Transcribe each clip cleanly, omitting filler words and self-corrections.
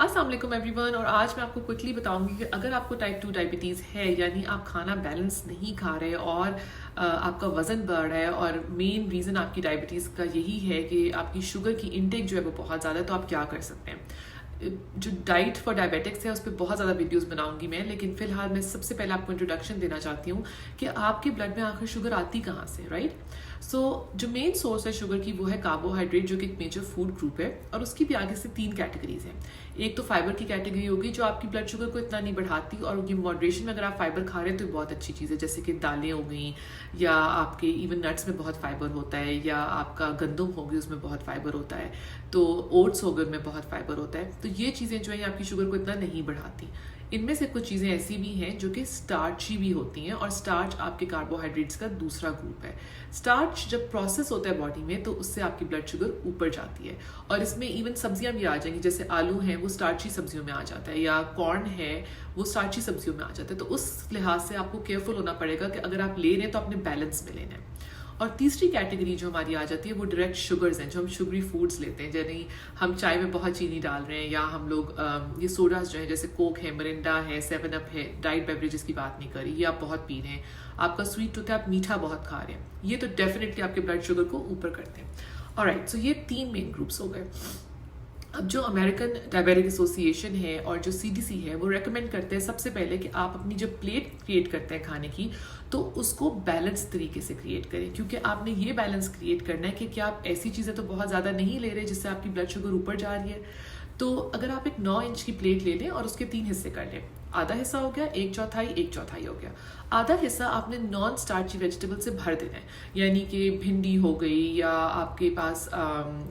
अस्सलाम वालेकुम एवरीवन। और आज मैं आपको क्विकली बताऊंगी कि अगर आपको टाइप 2 डायबिटीज़ है, यानी आप खाना बैलेंस नहीं खा रहे और आपका वज़न बढ़ रहा है और मेन रीज़न आपकी डायबिटीज़ का यही है कि आपकी शुगर की इंटेक जो है वो बहुत ज़्यादा है, तो आप क्या कर सकते हैं। जो डाइट फॉर डायबिटिक्स है उस पर बहुत ज़्यादा वीडियोस बनाऊंगी मैं, लेकिन फिलहाल मैं सबसे पहले आपको इंट्रोडक्शन देना चाहती हूँ कि आपके ब्लड में आखिर शुगर आती कहाँ से, राइट। सो जो मेन सोर्स है शुगर की वो है कार्बोहाइड्रेट, जो कि एक मेजर फूड ग्रुप है, और उसकी भी आगे से 3 कैटेगरीज हैं। एक तो फाइबर की कैटेगरी होगी जो आपकी ब्लड शुगर को इतना नहीं बढ़ाती, और ये मॉडरेशन में अगर आप फाइबर खा रहे हैं तो बहुत अच्छी चीज़ है, जैसे कि दालें हो गई, या आपके इवन नट्स में बहुत फाइबर होता है, या आपका गंदम होगी उसमें बहुत फाइबर होता है, तो ओट्स हो गए उनमें बहुत फाइबर होता है। तो ये चीज़ें जो है आपकी शुगर को इतना नहीं बढ़ाती। इनमें से कुछ चीज़ें ऐसी भी हैं जो कि स्टार्ची भी होती हैं, और स्टार्च आपके कार्बोहाइड्रेट्स का दूसरा ग्रुप है। स्टार्च जब प्रोसेस होता है बॉडी में तो उससे आपकी ब्लड शुगर ऊपर जाती है, और इसमें इवन सब्जियां भी आ जाएंगी, जैसे आलू है वो स्टार्ची सब्जियों में आ जाता है, या कॉर्न है वो स्टार्ची सब्जियों में आ जाता है। तो उस लिहाज से आपको केयरफुल होना पड़ेगा कि अगर आप ले रहे हैं तो अपने बैलेंस में लेना है। और तीसरी कैटेगरी जो हमारी आ जाती है वो डायरेक्ट शुगर्स हैं, जो हम शुगरी फूड्स लेते हैं, यानी हम चाय में बहुत चीनी डाल रहे हैं, या हम लोग ये सोडास जो है जैसे कोक है, मिरिंडा है, 7 अप है, डाइट बेवरेजेस की बात नहीं करी, ये आप बहुत पी रहे हैं, आपका स्वीट टूथ है, आप मीठा बहुत खा रहे हैं, ये तो डेफिनेटली आपके ब्लड शुगर को ऊपर करते हैं। ऑलराइट, सो ये 3 मेन ग्रुप्स हो गए। अब जो अमेरिकन डायबिटिक एसोसिएशन है और जो सीडीसी है वो रेकमेंड करते हैं सबसे पहले कि आप अपनी जब प्लेट क्रिएट करते हैं खाने की तो उसको बैलेंस तरीके से क्रिएट करें, क्योंकि आपने ये बैलेंस क्रिएट करना है कि क्या आप ऐसी चीज़ें तो बहुत ज़्यादा नहीं ले रहे जिससे आपकी ब्लड शुगर ऊपर जा रही है। तो अगर आप एक 9 इंच की प्लेट ले लें और उसके 3 हिस्से कर लें, आधा हिस्सा हो गया, एक चौथाई हो गया। आधा हिस्सा आपने नॉन स्टार्ची वेजिटेबल से भर देना है, यानी कि भिंडी हो गई, या आपके पास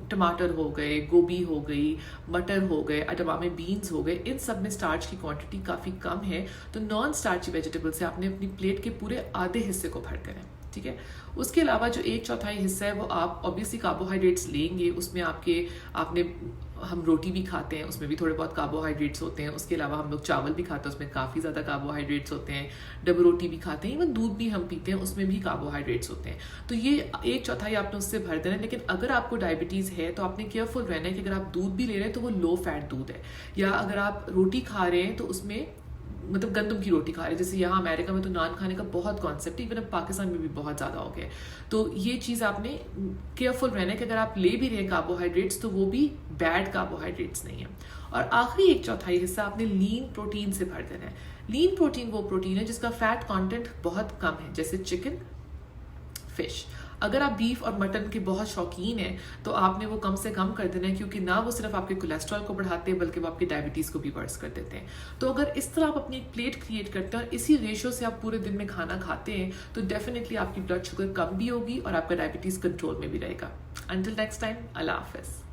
टमाटर हो गए, गोभी हो गई, मटर हो गए, अटवा में बीन्स हो गए, इन सब में स्टार्च की क्वांटिटी काफ़ी कम है, तो नॉन स्टार्ची वेजिटेबल से आपने अपनी प्लेट के पूरे आधे हिस्से को भर देना है, ठीक है। उसके अलावा जो एक चौथाई हिस्सा है वो आप ऑब्वियसली कार्बोहाइड्रेट्स लेंगे, उसमें हम रोटी भी खाते हैं, उसमें भी थोड़े बहुत कार्बोहाइड्रेट्स होते हैं। उसके अलावा हम लोग चावल भी खाते हैं, उसमें काफ़ी ज़्यादा कार्बोहाइड्रेट्स होते हैं। डबल रोटी भी खाते हैं, इवन दूध भी हम पीते हैं, उसमें भी कार्बोहाइड्रेट्स होते हैं। तो ये एक चौथाई आपने उससे भर देना है। लेकिन अगर आपको डायबिटीज़ है तो आपने केयरफुल रहना है कि अगर आप दूध भी ले रहे हैं तो वो लो फैट दूध है, या अगर आप रोटी खा रहे हैं तो उसमें मतलब गंदम की रोटी खा रहे हैं। जैसे यहाँ अमेरिका में तो नान खाने का बहुत कॉन्सेप्ट है, इवन अब पाकिस्तान में भी बहुत ज़्यादा हो गया। तो ये चीज़ आपने केयरफुल रहना है कि अगर आप ले भी रहे हैं कार्बोहाइड्रेट्स तो वो भी बैड कार्बोहाइड्रेट्स नहीं है। और आखिरी एक चौथाई हिस्सा आपने लीन प्रोटीन से भर देना है। लीन प्रोटीन वो प्रोटीन है जिसका फैट कंटेंट बहुत कम है, जैसे चिकन, फिश। अगर आप बीफ और मटन के बहुत शौकीन हैं तो आपने वो कम से कम कर देना है, क्योंकि ना वो सिर्फ आपके कोलेस्ट्रॉल को बढ़ाते हैं बल्कि वो आपकी डायबिटीज़ को भी वर्स कर देते हैं। तो अगर इस तरह आप अपनी एक प्लेट क्रिएट करते हैं और इसी रेशो से आप पूरे दिन में खाना खाते हैं तो डेफिनेटली आपकी ब्लड शुगर कम भी होगी और आपका डायबिटीज़ कंट्रोल में भी रहेगा। अंटिल नेक्स्ट टाइम, अल्लाह हाफिज़।